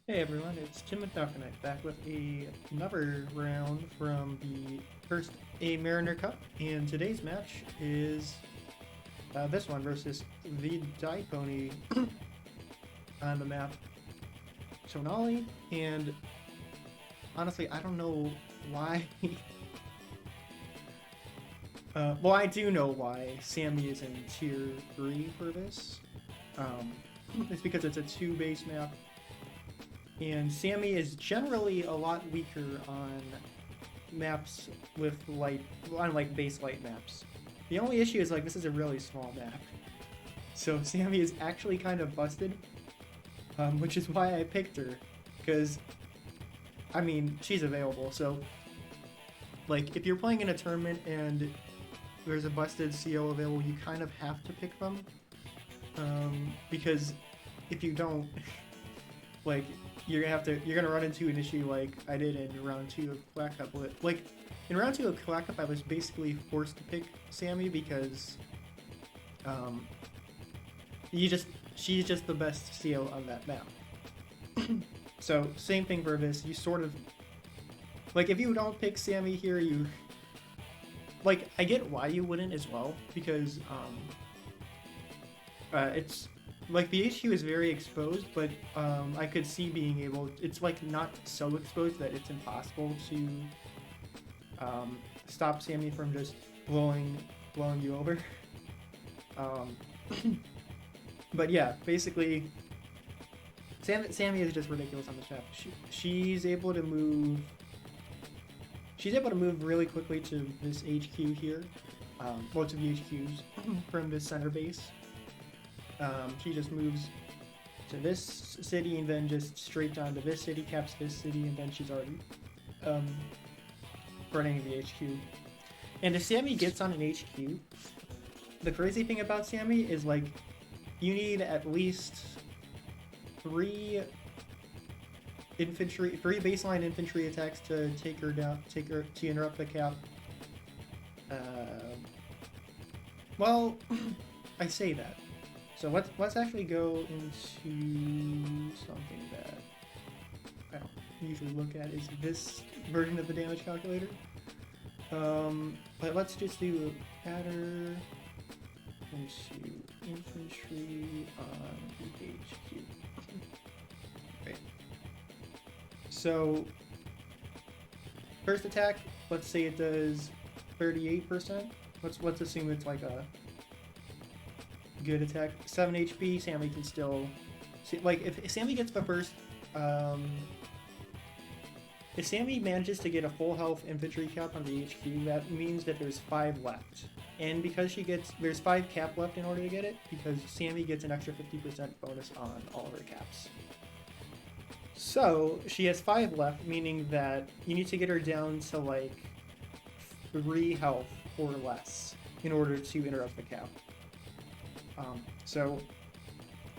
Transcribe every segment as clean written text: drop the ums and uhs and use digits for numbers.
Hey everyone, it's Tim with Falconite back with another round from the first Amarriner Cup, and today's match is this one versus the Die Pony on the map Tonali, and honestly, I don't know why. Well, I do know why Sami is in Tier 3 for this. Um, it's because it's a 2-base map. And Sami is generally a lot weaker on maps with light, on like base light maps. The only issue is like this is a really small map, so Sami is actually kind of busted, which is why I picked her, because I mean she's available. So like if you're playing in a tournament and there's a busted CO available, you kind of have to pick them, because if you don't, like you're gonna run into an issue like I did in round 2 of Quack Cup. Like in round 2 of Quack Cup, I was basically forced to pick Sami because she's just the best seal on that map. So same thing for this. You sort of like if you don't pick Sami here, you like I get why you wouldn't as well, because it's like the HQ is very exposed, but I could see being able. It's like not so exposed that it's impossible to stop Sami from just blowing you over. But yeah, basically, Sami is just ridiculous on this map. She's able to move. She's able to move really quickly to this HQ here. Lots of the HQs from this center base. She just moves to this city and then just straight down to this city, caps this city, and then she's already running the HQ. And if Sami gets on an HQ, the crazy thing about Sami is like you need at least three baseline infantry attacks to take her down, to interrupt the cap. Well, I say that. So let's actually go into something that I don't usually look at, is this version of the damage calculator. But let's just do adder into infantry on the HQ. Okay. So first attack, let's say it does 38%. Let's assume it's like a good attack. 7 HP, Sami can still see, like if Sami gets the first if Sami manages to get a full health infantry cap on the HQ, that means that there's 5 left. And because there's 5 cap left in order to get it, because Sami gets an extra 50% bonus on all of her caps. So she has 5 left, meaning that you need to get her down to like 3 health or less in order to interrupt the cap. So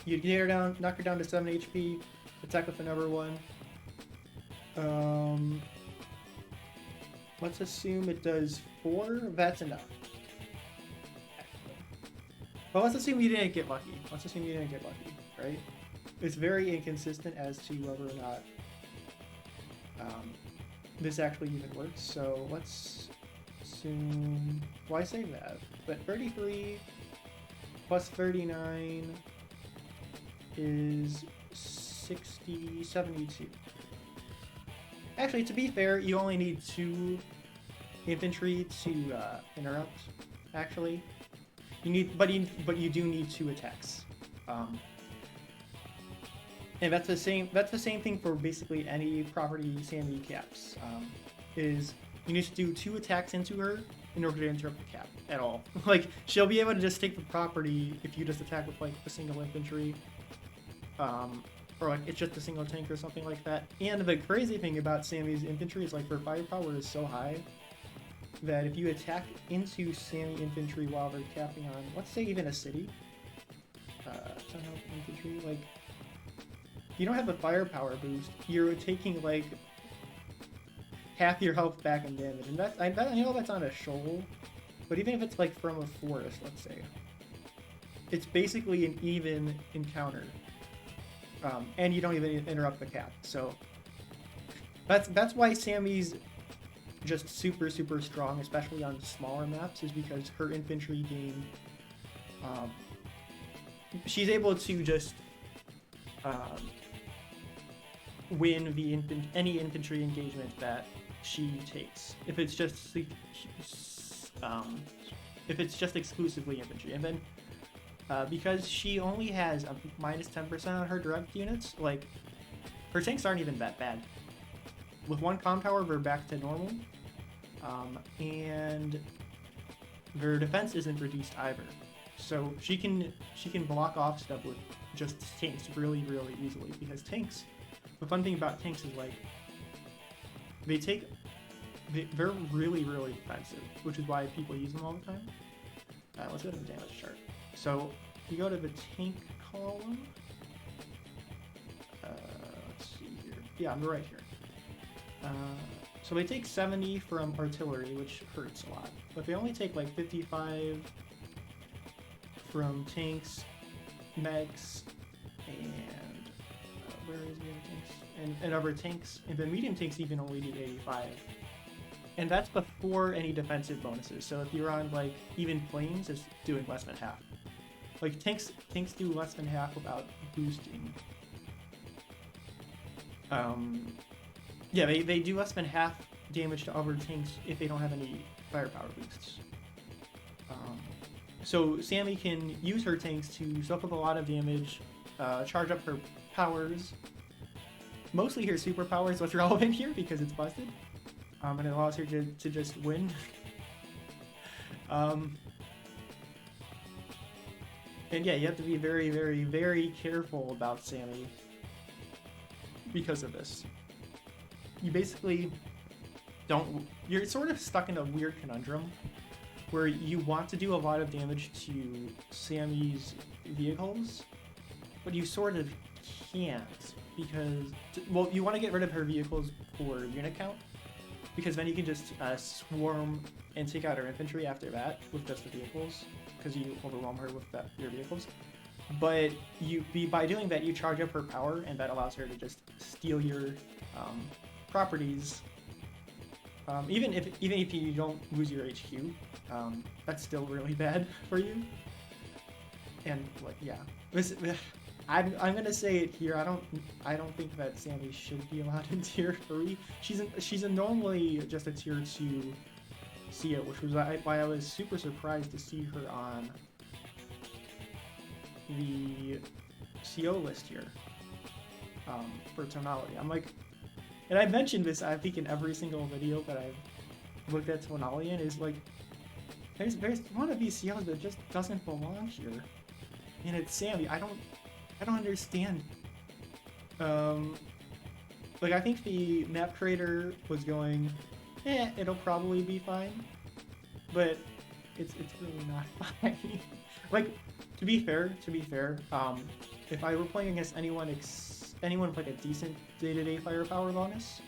you get her down, knock her down to 7 HP, attack with the number 1. Let's assume it does 4. That's enough. Well, let's assume you didn't get lucky. Right? It's very inconsistent as to whether or not this actually even works. So let's assume. Why say that? But 33 plus 39 is 72. Actually, to be fair, you only need 2 infantry to interrupt. Actually, but you do need 2 attacks. And that's the same thing for basically any property Sami caps. Is you need to do 2 attacks into her in order to interrupt the cap at all. Like she'll be able to just take the property if you just attack with like a single infantry, or like it's just a single tank or something like that. And the crazy thing about Sami's infantry is like her firepower is so high that if you attack into Sami infantry while they're capping on, let's say even a city, somehow infantry, like you don't have a firepower boost, you're taking like half your health back in damage, and I know that's on a shoal, but even if it's like from a forest, let's say, it's basically an even encounter. and you don't even interrupt the cap. So that's why Sammy's just super strong, especially on smaller maps, is because her infantry game, she's able to just win any infantry engagement that she takes if it's just exclusively infantry. And then because she only has a minus 10% on her direct units, like her tanks aren't even that bad. With one comm tower, we're back to normal, and their defense isn't reduced either. So she can block off stuff with just tanks really easily, because tanks. The fun thing about tanks is like they're really defensive, which is why people use them all the time. Let's go to the damage chart. So you go to the tank column. Let's see here. Yeah, I'm right here. So they take 70 from artillery, which hurts a lot, but they only take like 55 from tanks, mechs, and where is the other tanks? And other tanks, and the medium tanks even only do 85. And that's before any defensive bonuses. So if you're on like even planes, it's doing less than half. Like tanks do less than half without boosting. Yeah, they do less than half damage to other tanks if they don't have any firepower boosts. So Sami can use her tanks to soak up a lot of damage, charge up her powers. Mostly her superpowers, what's relevant here because it's busted. And it allows her to just win. And yeah, you have to be very careful about Sami because of this. You basically you're sort of stuck in a weird conundrum where you want to do a lot of damage to Sami's vehicles, but you sort of can't because, well, you want to get rid of her vehicles for unit count, because then you can just swarm and take out her infantry after that with just the vehicles, because you overwhelm her with your vehicles. But by doing that, you charge up her power, and that allows her to just steal your properties. Even if you don't lose your HQ, that's still really bad for you. And like, yeah, I'm gonna say it here. I don't think that Sami should be allowed in tier 3. She's normally just a tier 2 CO, which was why I was super surprised to see her on the CO list here for tonality. I'm like, and I've mentioned this, I think, in every single video that I've looked at tonality in, is like, there's one of these COs that just doesn't belong here, and it's Sami. I don't understand. Like, I think the map creator was going, it'll probably be fine, but it's really not fine. Like, to be fair, if I were playing against anyone with like a decent day-to-day firepower bonus,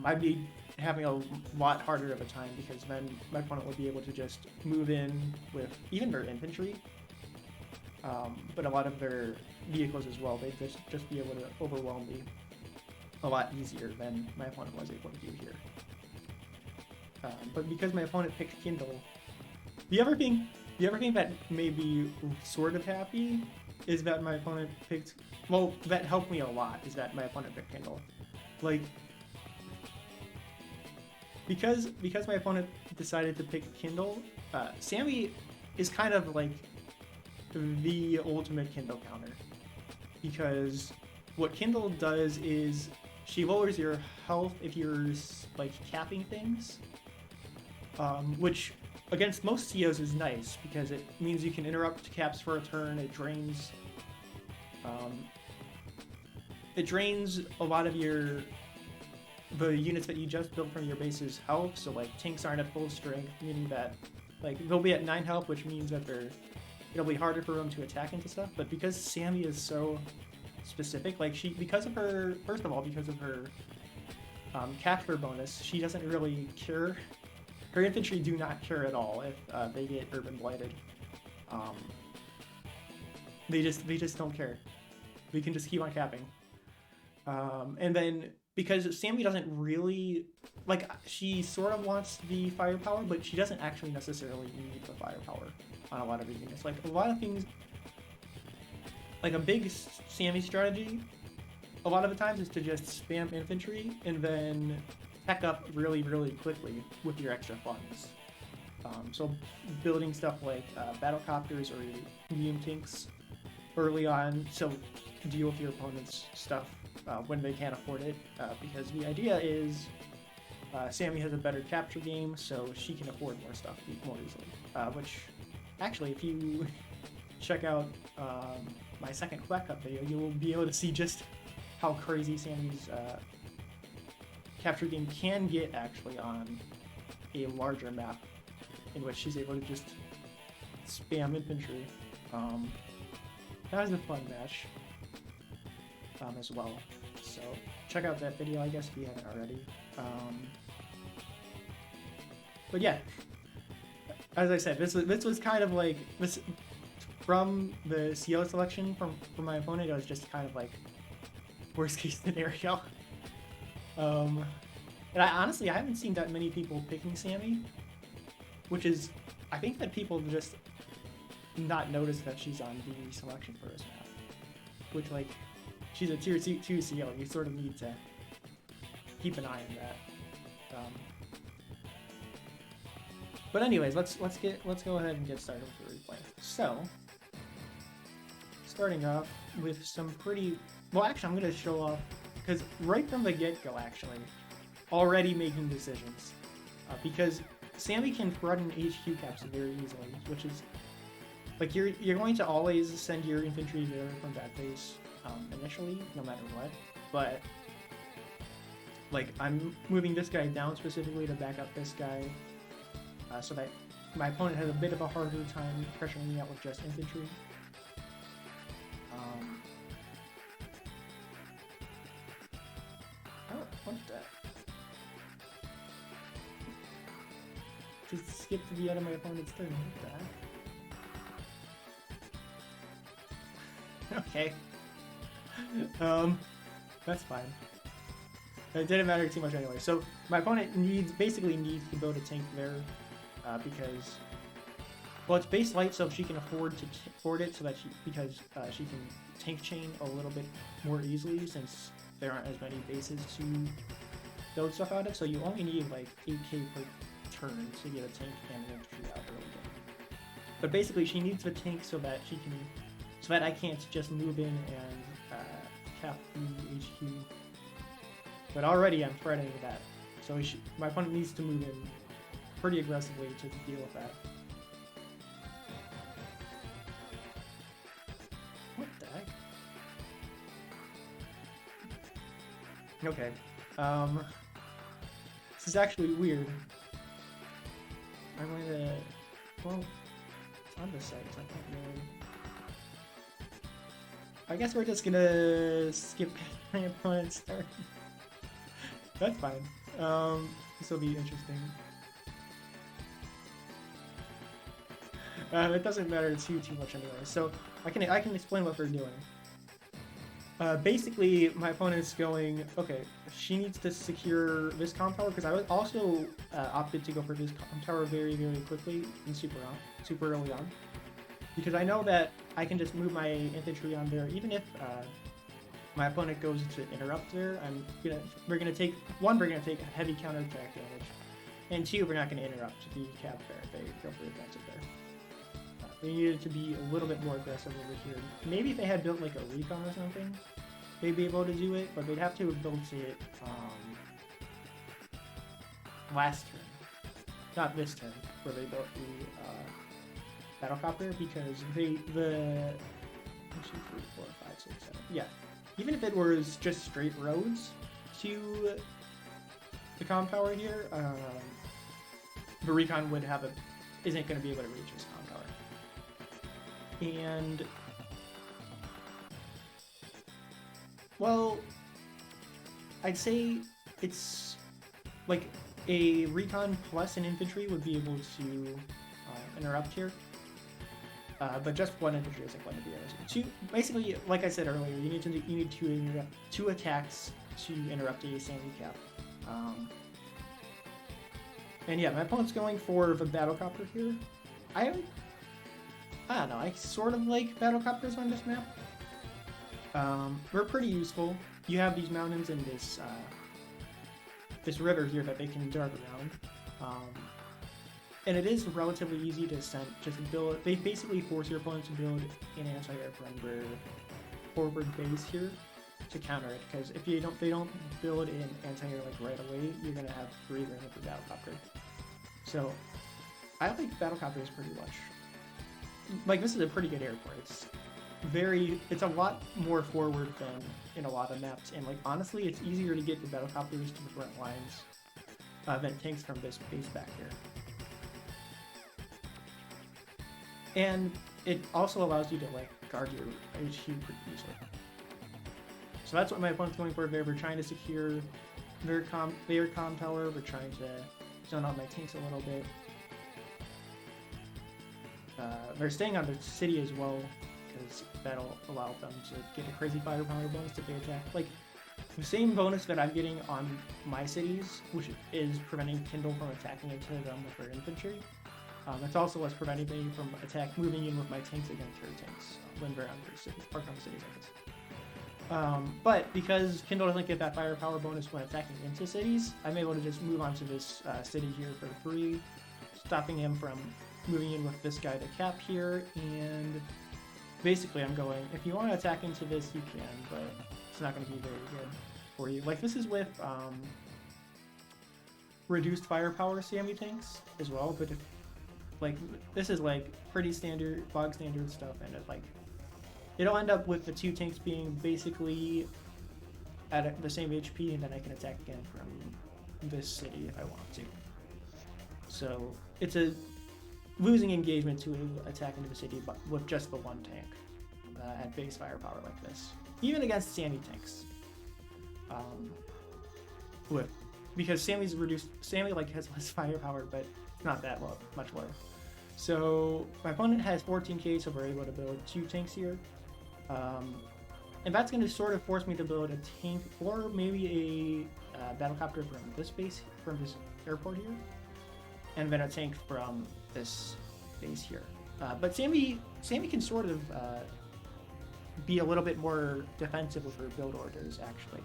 I'd be having a lot harder of a time, because then my opponent would be able to just move in with even their infantry, but a lot of their vehicles as well. They'd just be able to overwhelm me a lot easier than my opponent was able to do here. But because my opponent picked Kindle, the other thing that made me sort of happy is that my opponent picked, well, that helped me a lot, is that my opponent picked Kindle. Like, because my opponent decided to pick Kindle, Sami is kind of like the ultimate Kindle counter, because what Kindle does is she lowers your health if you're like capping things, which against most COs is nice, because it means you can interrupt caps for a turn. It drains a lot of the units that you just built from your base's health. So like tanks aren't at full strength, meaning that like they'll be at 9 health, which means that it'll be harder for them to attack into stuff. But because Sami is so specific, like because of her capture bonus, she doesn't really cure. Her infantry do not cure at all if they get urban blighted. They just don't care. We can just keep on capping. And then because Sami doesn't really like, she sort of wants the firepower, but she doesn't actually necessarily need the firepower on a lot of her units. Like a lot of things, like a big Sami strategy, a lot of the times is to just spam infantry and then tech up really, really quickly with your extra funds. So building stuff like battle copters or medium tanks early on, so deal with your opponent's stuff when they can't afford it, because the idea is Sami has a better capture game, so she can afford more stuff more easily. Which, actually, if you check out my second Quack Cup video, you will be able to see just how crazy Sami's capture game can get actually on a larger map, in which she's able to just spam infantry. That was a fun match as well. So check out that video, I guess, if you haven't already. But yeah, as I said, this was kind of like this from the CO selection from my opponent. It was just kind of like worst case scenario. And I honestly haven't seen that many people picking Sami, which is, I think that people just not notice that she's on the selection for this map, which, like, she's a tier 2 CO. You sort of need to keep an eye on that. But anyways, let's go ahead and get started with the replay. So, starting off with some pretty, well, actually I'm gonna show off, because right from the get-go, actually, already making decisions, because Sami can threaten HQ caps very easily, which is, like, you're going to always send your infantry there from that base initially, no matter what, but, like, I'm moving this guy down specifically to back up this guy, so that my opponent has a bit of a harder time pressuring me out with just infantry. Oh, what's that? Just skip to the end of my opponent's turn. What the heck? Okay. That's fine. It didn't matter too much anyway. So my opponent basically needs to build a tank there, because, well, it's base light, so she can afford it, so that because she can tank chain a little bit more easily, since there aren't as many bases to build stuff out of. So you only need like 8k per turn to get a tank and an infantry out early game. But basically, she needs the tank so that I can't just move in and cap the HQ. But already I'm threatening that, so my opponent needs to move in pretty aggressively to deal with that. What the heck? Okay. This is actually weird. I'm going to, well, it's on this side, so I can't really. I guess we're just gonna skip my opponent's turn. That's fine. This will be interesting. It doesn't matter too much anyway. So I can explain what we're doing. Basically, my opponent's going, okay, she needs to secure this comm tower, because I was also opted to go for this comm tower very, very quickly and super early on, because I know that I can just move my infantry on there, even if my opponent goes to interrupt there. We're gonna take heavy counterattack damage, and 2, we're not gonna interrupt the cap there if they go for the offensive there. They needed to be a little bit more aggressive over here. Maybe if they had built like a recon or something, they'd be able to do it, but they'd have to have built it last turn, not this turn, where they built the battlecopter, because the 1, 2, 3, 4, 5, 6, 7. Yeah, even if it was just straight roads to the comm tower here, the recon isn't going to be able to reach this comm tower. And, well, I'd say it's like a recon plus an infantry would be able to interrupt here. But just one infantry is like one to be able to. Two, basically, like I said earlier, you need two attacks to interrupt a Sami cap. And yeah, my opponent's going for the battlecopter here. I don't know. I sort of like battlecopters on this map. They're pretty useful. You have these mountains and this river here that they can dart around. And it is relatively easy to just build. They basically force your opponent to build an anti-air perimeter forward base here to counter it. Because if they don't build an anti-air like right away, you're gonna have free reign with the battlecopter. So I like battlecopters pretty much. Like, this is a pretty good airport. It's a lot more forward than in a lot of maps, and like honestly, it's easier to get the battlecopters to the front lines than tanks from this base back here. And it also allows you to like guard your HQ pretty easily. So that's what my opponent's going for there. We're trying to secure their comm tower. We're trying to zone out my tanks a little bit. They're staying on the city as well, because that'll allow them to get a crazy firepower bonus if they attack. Like, the same bonus that I'm getting on my cities, which is preventing Kindle from attacking into them with their infantry. That's also what's preventing me from moving in with my tanks against her tanks when they're on their cities, parked on the cities, I guess. But because Kindle doesn't get that firepower bonus when attacking into cities, I'm able to just move on to this city here for free, stopping him from moving in with this guy to cap here, and basically I'm going, if you want to attack into this, you can, but it's not going to be very good for you. Like, this is with reduced firepower Sami tanks as well, but if, like, this is like pretty standard, bog standard stuff, and it'll end up with the two tanks being basically at the same HP, and then I can attack again from this city if I want to. So it's a losing engagement to attack into the city with just the one tank at base firepower like this, even against Sami tanks. Because Sami's reduced. Sami has less firepower, but it's not that much lower. So my opponent has 14k, so we're able to build two tanks here. And that's going to sort of force me to build a tank or maybe a battlecopter from this base, from this airport here, and then a tank from this base here. But Sami can sort of be a little bit more defensive with her build orders, actually,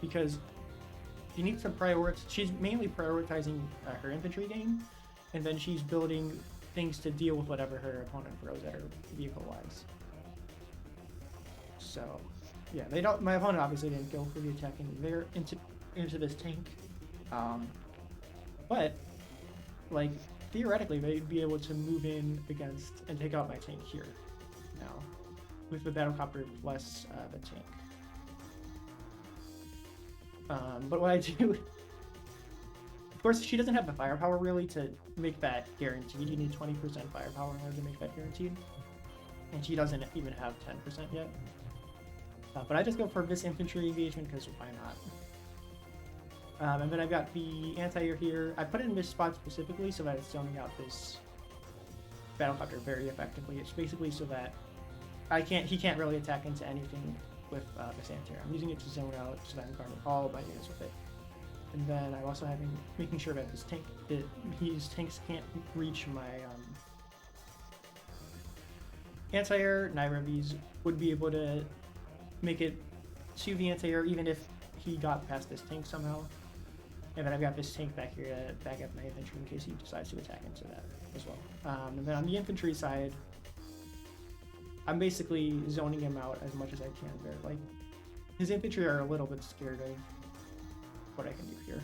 because she needs to prioritize. She's mainly prioritizing her infantry game, and then she's building things to deal with whatever her opponent throws at her vehicle-wise. So, yeah, they don't. My opponent obviously didn't go for the attacking there into this tank, but like theoretically they'd be able to move in against and take out my tank here now with the battlecopter plus the tank. But what I do, of course, she doesn't have the firepower really to make that guaranteed. You need 20% firepower in order to make that guaranteed, and she doesn't even have 10% yet. But I just go for this infantry engagement because why not? And then I've got the anti-air here. I put it in this spot specifically so that it's zoning out this battlecopter very effectively. It's basically so that he can't really attack into anything with this anti-air. I'm using it to zone out so that I'm guarding all of my units with it. And then I'm also making sure that his tanks can't reach my anti-air. Neither of these would be able to make it to the anti-air even if he got past this tank somehow. And then I've got this tank back here to back up my infantry in case he decides to attack into that as well. And then on the infantry side, I'm basically zoning him out as much as I can there. Like, his infantry are a little bit scared of what I can do here.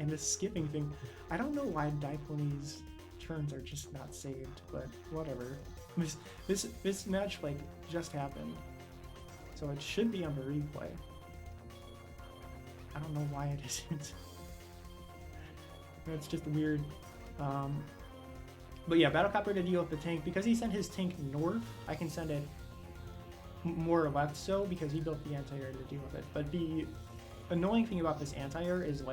And this skipping thing, I don't know why Daikoni's turns are just not saved, but whatever. This match just happened, so it should be on the replay. I don't know why it isn't. That's just weird. But yeah, battlecopter to deal with the tank. Because he sent his tank north, I can send it more left so, because he built the anti-air to deal with it. But the annoying thing about this anti-air is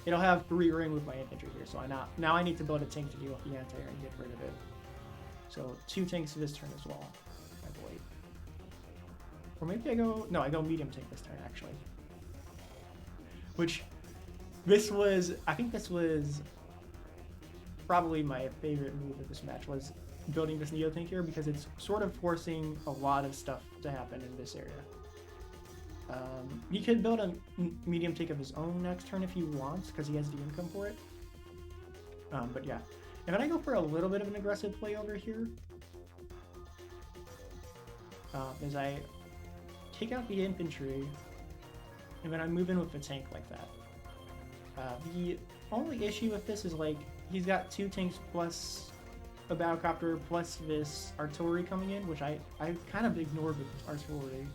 it'll have free ring with my infantry here, so now I need to build a tank to deal with the anti-air and get rid of it. So 2 tanks this turn as well, I believe. Or maybe I go... No, I go medium tank this turn, actually. Which, this was... I think this was probably my favorite move of this match, was building this Neo tank here, because it's sort of forcing a lot of stuff to happen in this area. He could build a medium tank of his own next turn if he wants, because he has the income for it. But yeah. And then I go for a little bit of an aggressive play over here. As I take out the infantry, and then I move in with the tank like that. The only issue with this is, like, he's got 2 tanks plus a battlecopter plus this artillery coming in, which I kind of ignored with artillery.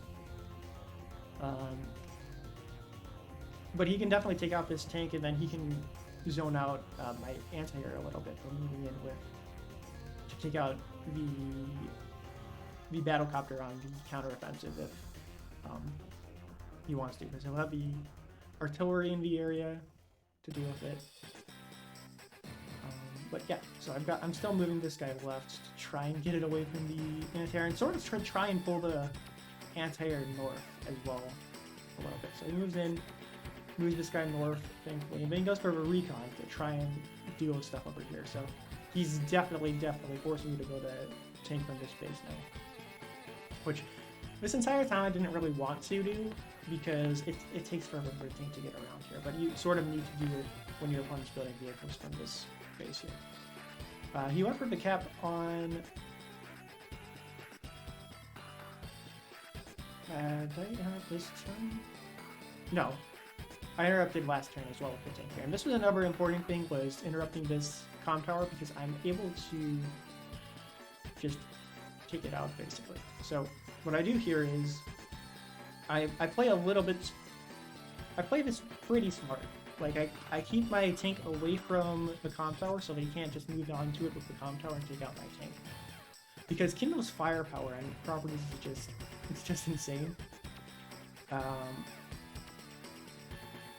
But he can definitely take out this tank, and then he can zone out my anti-air a little bit for moving in with to take out the battlecopter on the counteroffensive if he wants to, because he'll have the artillery in the area to deal with it. But yeah, so I'm still moving this guy left to try and get it away from the anti-air, and sort of try and pull the anti-air north as well a little bit. So he moves in, moves this guy north, thankfully, and then he goes for a recon to try and deal with stuff over here. So he's definitely forcing me to build a tank from this base now, which this entire time I didn't really want to do, because it takes forever for a tank to get around here, but you sort of need to do it when your opponent's building vehicles from this base here. He went for the cap on... did I interrupt this turn? No. I interrupted last turn as well with the tank here. And this was another important thing, was interrupting this comm tower, because I'm able to just take it out, basically. So what I do here is I play a little bit... I play this pretty smart. Like, I keep my tank away from the comm tower so that he can't just move onto it with the comm tower and take out my tank. Because Kindle's firepower and properties is just insane.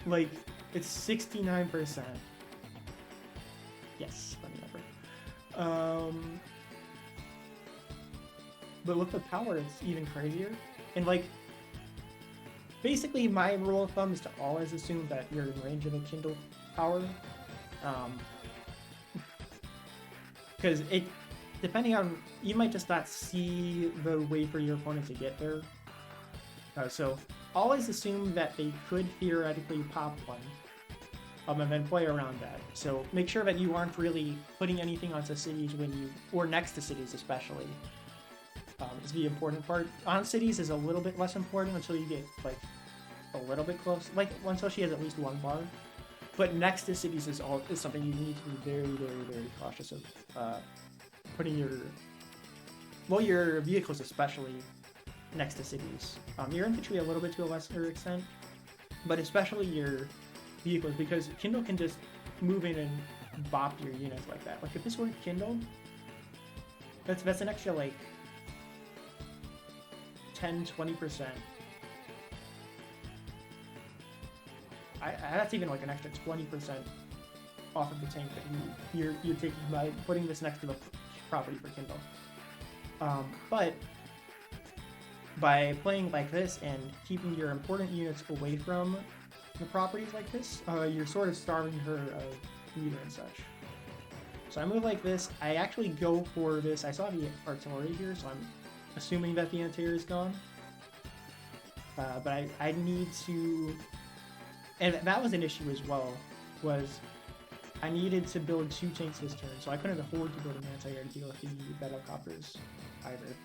Like, it's 69%. Yes, funny number. But with the power, it's even crazier. And like, basically my rule of thumb is to always assume that you're in range of a Kindle power. Because it, depending on, you might just not see the way for your opponent to get there. So always assume that they could theoretically pop one, and then play around that. So make sure that you aren't really putting anything onto cities when you, or next to cities especially, is the important part. On cities is a little bit less important until you get like a little bit close, like until she has at least 1 bar. But next to cities is something you need to be very cautious of. Putting your vehicles especially next to cities. Your infantry a little bit to a lesser extent, but especially your vehicles, because Kindle can just move in and bop your units like that. Like if this were Kindle, that's an extra like 10-20%. That's even like an extra 20% off of the tank that you're taking by putting this next to the property for Kindle. But by playing like this and keeping your important units away from the properties like this, you're sort of starving her of meter and such. So I move like this. I actually go for this. I saw the artillery here, so I'm assuming that the anti-air is gone. But I need to... And that was an issue as well, was I needed to build 2 tanks this turn, so I couldn't afford to build an anti-air to deal with the battlecopters either.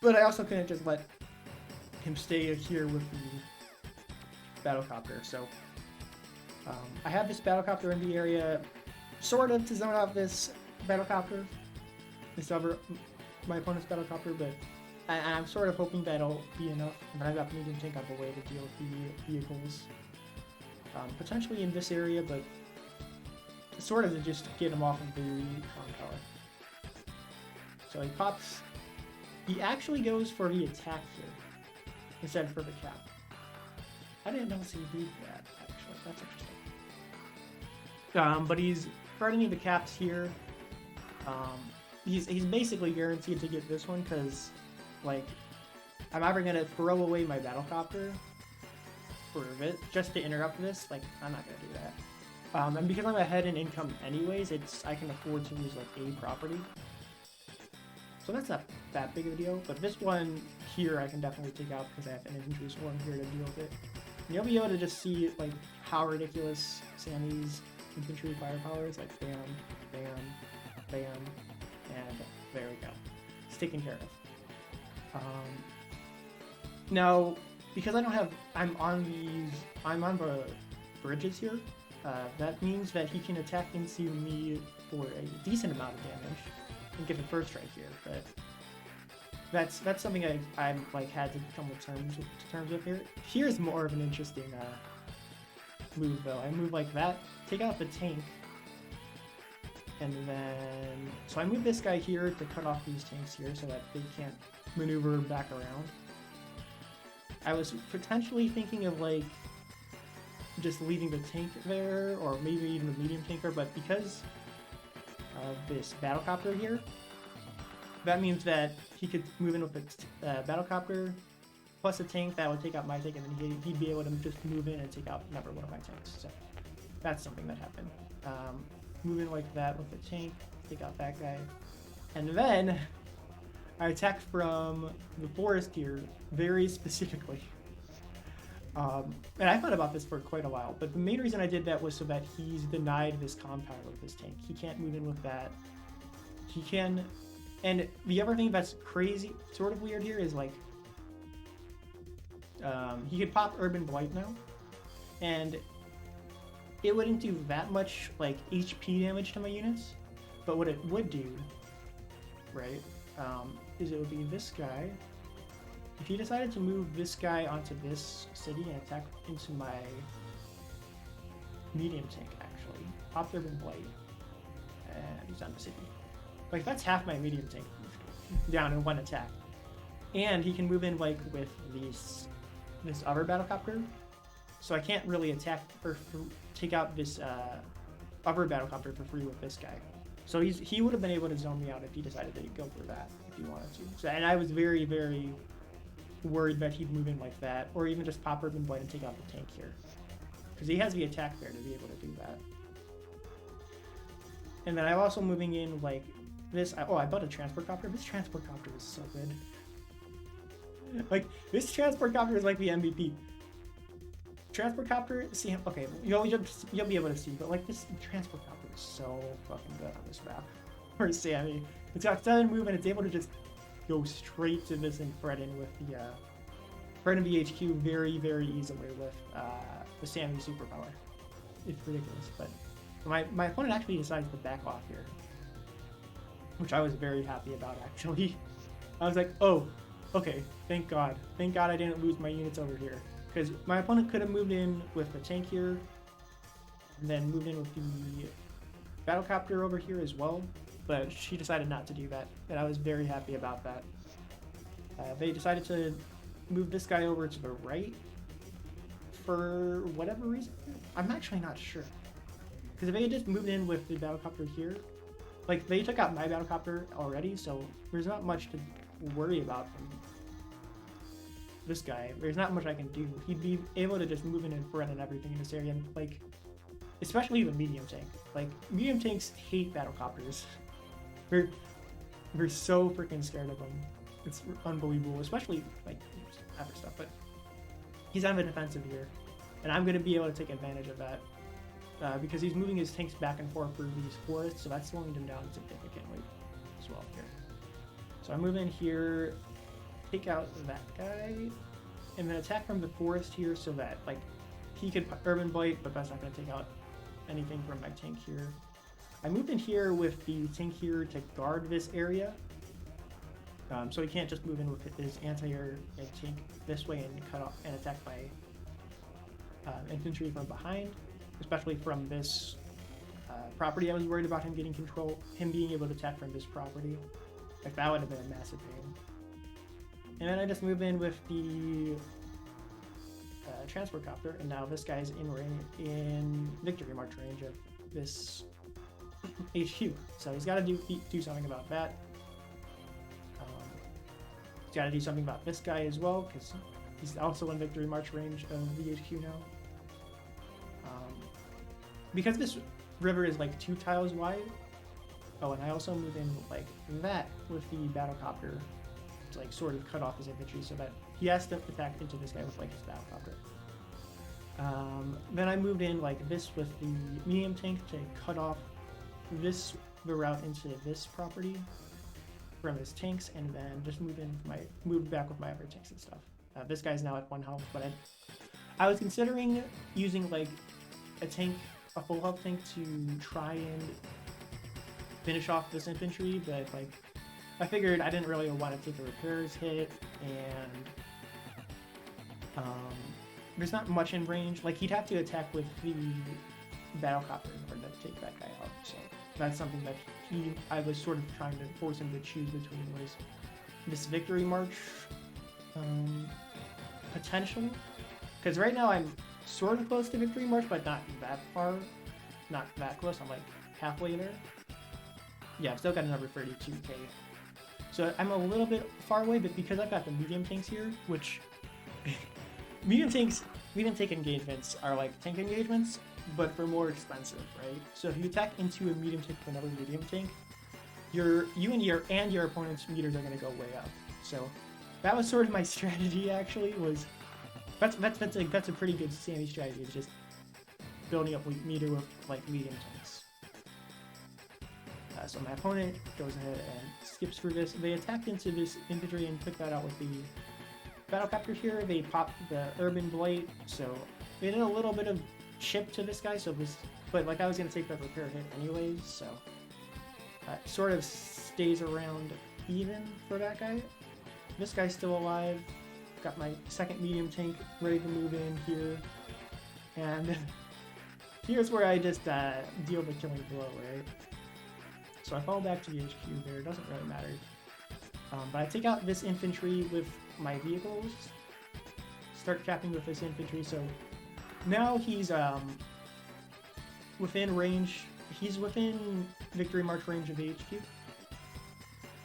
But I also couldn't just let him stay here with the battlecopter, so I have this battlecopter in the area, sort of to zone out this battlecopter, my opponent's battlecopter, but I'm sort of hoping that'll be enough, and then I've got the medium tank out the way to deal with the vehicles. Potentially in this area, but sort of to just get him off of the comm tower. So he pops... He actually goes for the attack here, instead for the cap. I didn't notice he did that, actually. That's interesting. But he's threatening the caps here. he's basically guaranteed to get this one because, like, I'm either gonna throw away my battlecopter for a bit just to interrupt this. Like, I'm not gonna do that. And because I'm ahead in income anyways, I can afford to lose like a property. So that's not that big of a deal. But this one here I can definitely take out because I have an infantry swarm here to deal with it. And you'll be able to just see like how ridiculous Sami's infantry firepower is. Like bam, bam, bam, and there we go. It's taken care of. Now, because I'm on the bridges here. That means that he can attack into me for a decent amount of damage and get the first strike here. But that's something I'm like had to come to terms with here. Here's more of an interesting move though. I move like that, take out the tank, and then so I move this guy here to cut off these tanks here so that they can't maneuver back around. I was potentially thinking of like just leaving the tank there, or maybe even the medium tanker, but because of this battlecopter here, that means that he could move in with the battlecopter plus a tank that would take out my tank, and then he'd be able to just move in and take out another one of my tanks. So that's something that happened. Move in like that with the tank, take out that guy, and then I attack from the forest here very specifically. And I thought about this for quite a while, but the main reason I did that was so that he's denied this compound with this tank. He can't move in with that. He can, and the other thing that's crazy, sort of weird here is like, he could pop Urban Blight now, and it wouldn't do that much like HP damage to my units, but what it would do, right, is it would be this guy. If he decided to move this guy onto this city and attack into my medium tank, actually, pop Urban Blight, and he's on the city. Like, that's half my medium tank down in one attack. And he can move in, like, with this other battlecopter, so I can't really attack or take out this other battlecopter for free with this guy. So he would have been able to zone me out if he decided to go for that, if he wanted to. So, and I was very, very worried that he'd move in like that, or even just pop Urban Blight and take out the tank here, because he has the attack there to be able to do that. And then I'm also moving in like this. I bought a transport copter. This transport copter is so good. Like, this transport copter is like the MVP. Transport copter, see, okay, you'll be able to see, but like this transport copter is so fucking good on this map. For Sami, it's got 7 move and it's able to just go straight to this and threaten with the threaten VHQ very, very easily with the Sami superpower. It's ridiculous, but my opponent actually decides to back off here, which I was very happy about actually. I was like, oh, okay, thank God I didn't lose my units over here, because my opponent could have moved in with the tank here, and then moved in with the battlecopter over here as well. But she decided not to do that, and I was very happy about that. They decided to move this guy over to the right for whatever reason. I'm actually not sure. Because if they had just moved in with the battlecopter here, like, they took out my battlecopter already, so there's not much to worry about from this guy. There's not much I can do. He'd be able to just move in and threaten everything in this area, and, like, especially the medium tank. Like, medium tanks hate battlecopters. We're so freaking scared of him. It's unbelievable, especially like other stuff. But he's on the defensive here, and I'm going to be able to take advantage of that because he's moving his tanks back and forth through these forests, so that's slowing them down significantly as well here. So I move in here, take out that guy, and then attack from the forest here so that like he could Urban Blight, but that's not going to take out anything from my tank here. I moved in here with the tank here to guard this area, so he can't just move in with his anti-air tank this way and cut off and attack my infantry from behind, especially from this property. I was worried about him getting control, him being able to attack from this property. Like, that would have been a massive pain. And then I just move in with the transport copter, and now this guy's in victory march range of this HQ. So he's got to do something about that. He's got to do something about this guy as well, because he's also in Victory March range of the HQ now. Because this river is like 2 tiles wide. Oh, and I also move in like that with the battlecopter to like sort of cut off his infantry so that he has to attack into this guy with like his battlecopter. Then I moved in like this with the medium tank to cut off the route into this property from his tanks, and then just move back with my other tanks and stuff. This guy's now at 1 health, but I was considering using like a full health tank to try and finish off this infantry, but like I figured I didn't really want to take a repairs hit, and there's not much in range. Like he'd have to attack with the battlecopter in order to take that guy out. So that's something that I was sort of trying to force him to choose between, was this Victory March potential. Because right now I'm sort of close to Victory March, but not that far, not that close. I'm like halfway there. Yeah, I've still got another 32k. So I'm a little bit far away, but because I've got the medium tanks here, which medium tank engagements are like tank engagements, but for more expensive, right? So if you attack into a medium tank with another medium tank, you and your opponent's meters are going to go way up. So that was sort of my strategy. Actually, was that's a pretty good Sami strategy. Is just building up meter with like medium tanks. So my opponent goes ahead and skips through this. They attacked into this infantry and took that out with the battlecopter here. They popped the Urban Blight, so they did a little bit of chip to this guy. But like I was gonna take that repair hit anyways, so sort of stays around even for that guy. This guy's still alive. Got my second medium tank ready to move in here, and here's where I just deal the killing blow, right? So I fall back to the HQ there, it doesn't really matter. But I take out this infantry with my vehicles, start capping with this infantry, so now he's within range, he's within Victory March range of the HQ.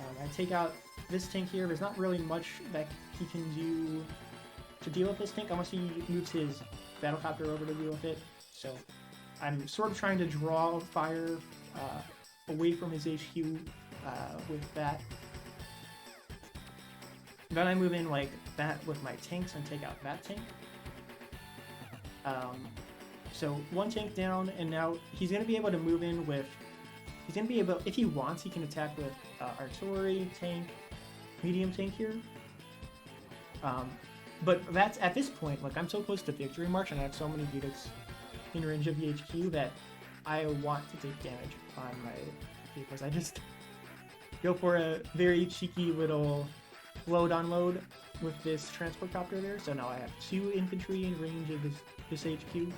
I take out this tank here. There's not really much that he can do to deal with this tank unless he moves his battlecopter over to deal with it. So I'm sort of trying to draw fire away from his HQ with that. Then I move in like that with my tanks and take out that tank. So one tank down, and now he's going to be able to move in with, he's going to be able, if he wants, he can attack with artillery, tank, medium tank here. But that's, at this point, like I'm so close to Victory March and I have so many units in range of the HQ that I want to take damage on my vehicles. I just go for a very cheeky little load-unload with this transport copter there. So now I have 2 infantry in range of this HQ.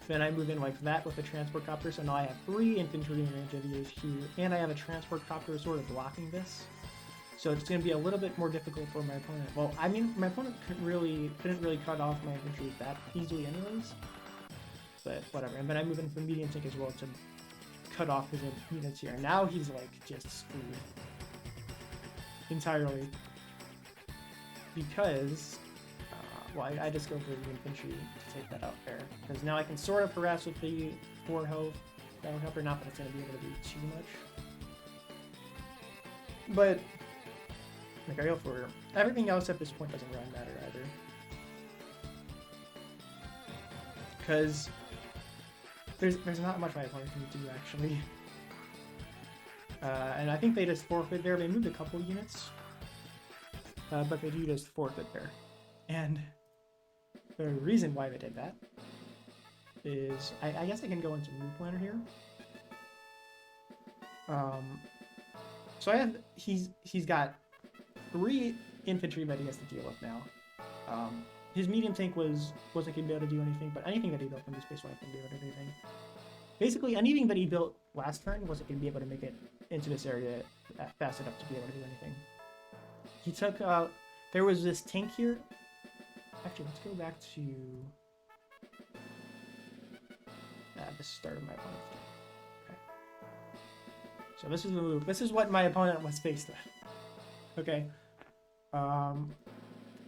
Then I move in like that with the transport copter, so now I have 3 infantry in range of the HQ, and I have a transport copter sort of blocking this. So it's going to be a little bit more difficult for my opponent. Well, I mean, my opponent couldn't really cut off my infantry that easily anyways. But whatever. And then I move in for medium tank as well to cut off his units here. Now he's like just screwed entirely, because well, I just go for the infantry to take that out there, because now I can sort of harass with the 4 health battlecopter, not that it's going to be able to do too much. But like I go for everything else at this point doesn't really matter either, because there's not much my opponent can do actually. And I think they just forfeit there. They moved a couple units, but they do just forfeit there. And the reason why they did that is, I guess I can go into Route Planner here. So I have, he's got 3 infantry that he has to deal with now. His medium tank wasn't going to be able to do anything, but anything that he built in this space wasn't going to be able to do anything. Basically, anything that he built last turn wasn't going to be able to make it into this area fast enough to be able to do anything. He took out, there was this tank here. Actually, let's go back to the start of my opponent's turn. So this is the move. This is what my opponent was faced with. Okay.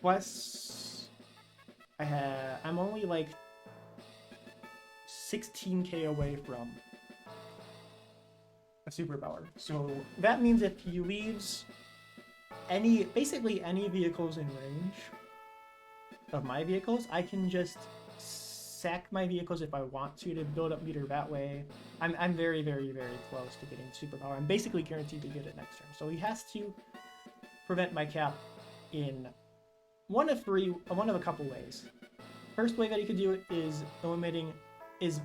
Plus, I'm only like 16k away from a superpower. So that means if he leaves basically any vehicles in range of my vehicles, I can just sack my vehicles if I want to build up meter that way. I'm very, very, very close to getting superpower. I'm basically guaranteed to get it next turn. So he has to prevent my cap in one of a couple ways. First way that he could do it is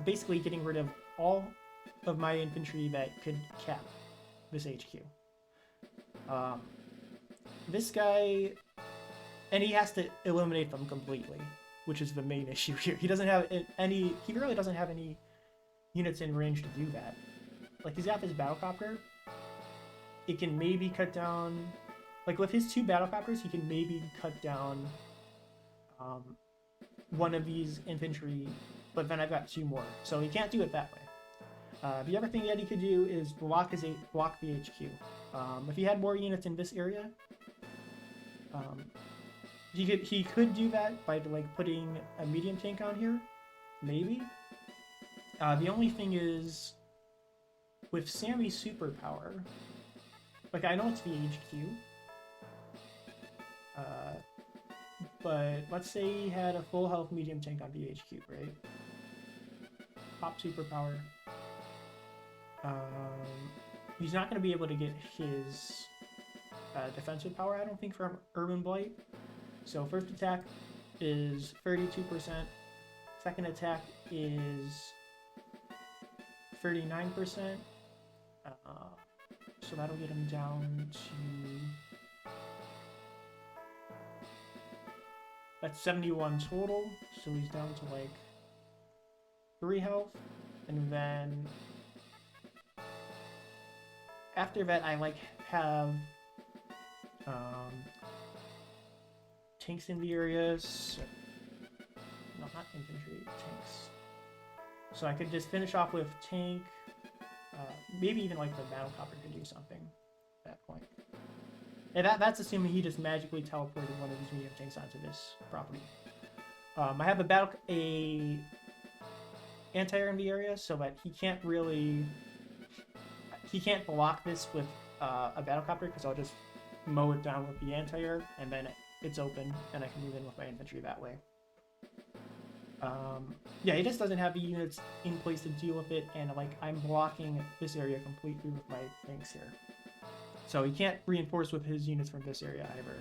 basically getting rid of all of my infantry that could cap this HQ. This guy, and he has to eliminate them completely, which is the main issue here. He really doesn't have any units in range to do that. Like, he's got this battlecopter. It can maybe cut down, like with his 2 battlecopters, he can maybe cut down one of these infantry, but then I've got 2 more, so he can't do it that way. The other thing that he could do is block the HQ. If he had more units in this area, he could do that by like putting a medium tank on here, maybe. The only thing is, with Sami's superpower, like I know it's the HQ, but let's say he had a full health medium tank on the HQ, right? Pop superpower. He's not going to be able to get his defensive power, I don't think, from Urban Blight. So first attack is 32%. Second attack is 39%. So that'll get him down to... That's 71 total. So he's down to like 3 health. And then after that, I like have tanks in the areas. No, not infantry, tanks. So I could just finish off with tank. Maybe even like the battlecopter could do something at that point. And that's assuming he just magically teleported one of these medium tanks onto this property. I have a anti-air in the area, so that he can't block this with a battlecopter, because I'll just mow it down with the anti-air, and then it's open, and I can move in with my infantry that way. Yeah, he just doesn't have the units in place to deal with it, and like I'm blocking this area completely with my tanks here. So he can't reinforce with his units from this area either.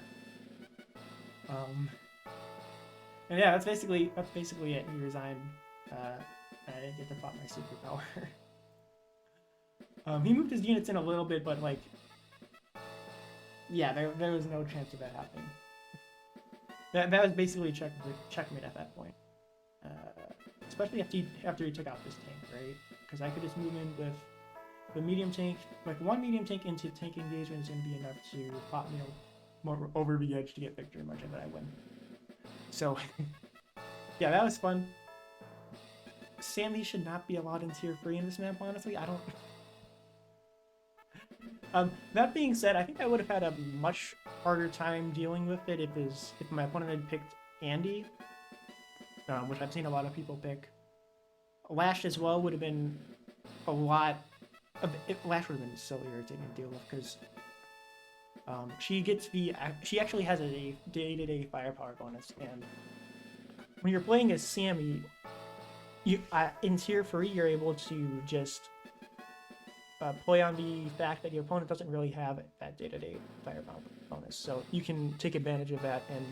And yeah, that's basically it. He resigned. I didn't get to pop my superpower. He moved his units in a little bit, but like, yeah, there was no chance of that happening. That was basically checkmate at that point. Especially after he took out this tank, right? Because I could just move in with the medium tank. Like, one medium tank into tank engagement is going to be enough to pop me more over the edge to get victory margin that I win. So, yeah, that was fun. Sami should not be allowed in tier 3 in this map, honestly. I don't... that being said, I think I would have had a much harder time dealing with it if my opponent had picked Andy, which I've seen a lot of people pick. Lash as well would have been a lot... Lash would have been so irritating to deal with, because she actually has a day-to-day firepower bonus, and when you're playing as Sami, in tier 3, you're able to just play on the fact that your opponent doesn't really have that day-to-day firepower bonus. So you can take advantage of that and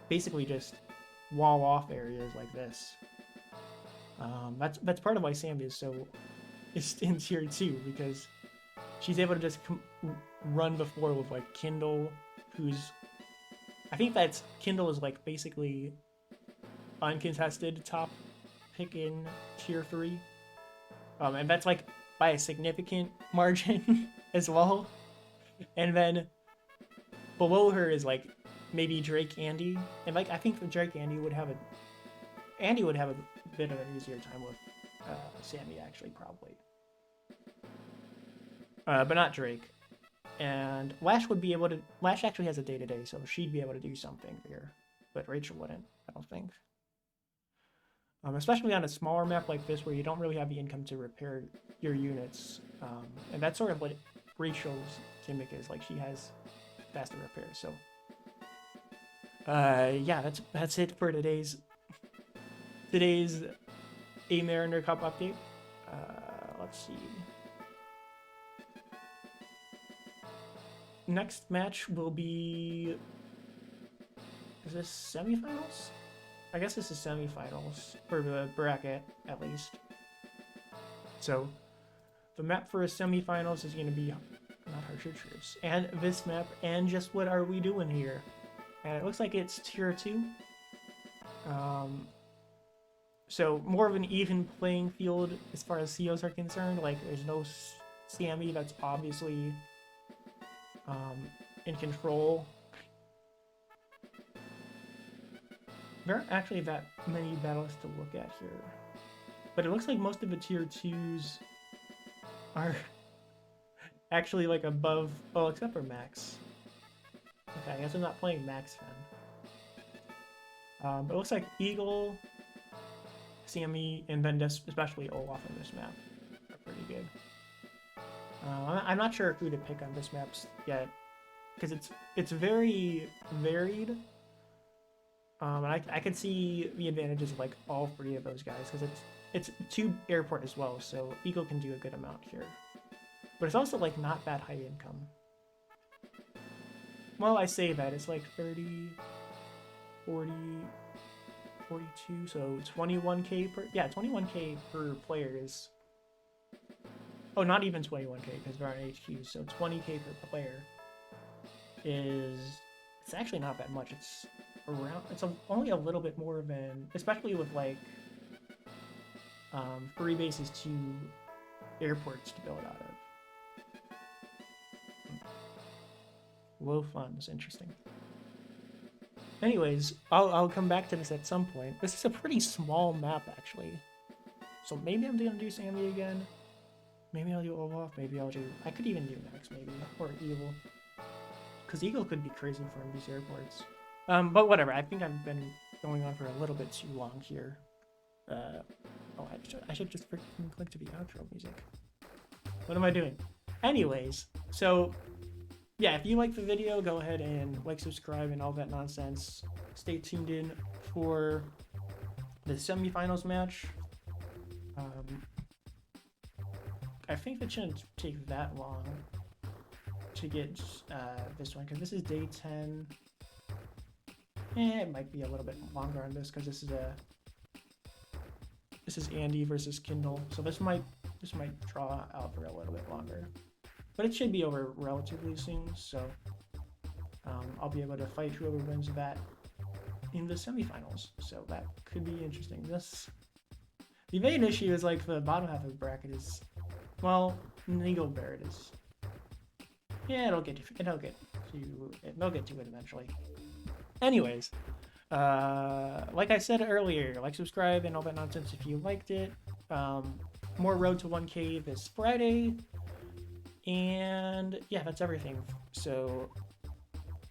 basically just wall off areas like this. That's part of why Sami is in tier 2, because she's able to just run before with like Kindle, I think Kindle is like basically uncontested top pick in tier 3, and that's like by a significant margin as well. And then below her is like maybe Drake Andy, and like I think the Drake Andy would have a bit of an easier time with Sami, actually, probably. but not Drake. And Lash would be able to. Lash actually has a day-to-day, so she'd be able to do something here, but Rachel wouldn't. I don't think. Especially on a smaller map like this, where you don't really have the income to repair your units, and that's sort of what Rachel's gimmick is. Like, she has faster repairs. So, yeah, that's it for today's Amarriner Cup update. Let's see. Next match will be. Is this semifinals? I guess this is semifinals for the bracket, at least. So, the map for a semifinals is going to be not Harsher Troops. And this map, and just what are we doing here? And it looks like it's tier 2. So, more of an even playing field as far as COs are concerned. Like, there's no Sami that's obviously in control. There aren't actually that many battles to look at here. But it looks like most of the tier 2s are actually like above, well, except for Max. Okay, I guess I'm not playing Max then. But it looks like Eagle, Sami, and then especially Olaf on this map are pretty good. I'm not sure who to pick on this map yet, because it's very varied. And I could see the advantages of like all 3 of those guys, because it's 2 airport as well, so Eagle can do a good amount here. But it's also like not that high income. Well, I say that, it's like 30, 40, 42, so 21k per, yeah, 21k per player is, oh, not even 21k, because there aren't HQs, so 20k per player is, it's actually not that much. It's around, only a little bit more than, especially with like 3 bases, 2 airports to build out of. Low funds, interesting. Anyways, I'll come back to this at some point. This is a pretty small map, actually. So maybe I'm gonna do Sami again. Maybe I'll do Olaf. Maybe I'll do, I could even do Max, maybe, or Eagle. Because Eagle could be crazy for these airports. But whatever, I think I've been going on for a little bit too long here. Oh, I should just freaking click to the outro music. What am I doing? Anyways, so, yeah, if you like the video, go ahead and like, subscribe, and all that nonsense. Stay tuned in for the semifinals match. I think it shouldn't take that long to get this one, because this is day 10. It might be a little bit longer on this, because this is Andy versus Kindle, so this might draw out for a little bit longer, but it should be over relatively soon. So I'll be able to fight whoever wins that in the semifinals. So that could be interesting. The main issue is like the bottom half of the bracket is, well, Eagle Bear is. Yeah, they'll get to it eventually. Anyways, like I said earlier, like, subscribe, and all that nonsense if you liked it. More Road to 1K this Friday. And yeah, that's everything. So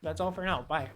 that's all for now. Bye.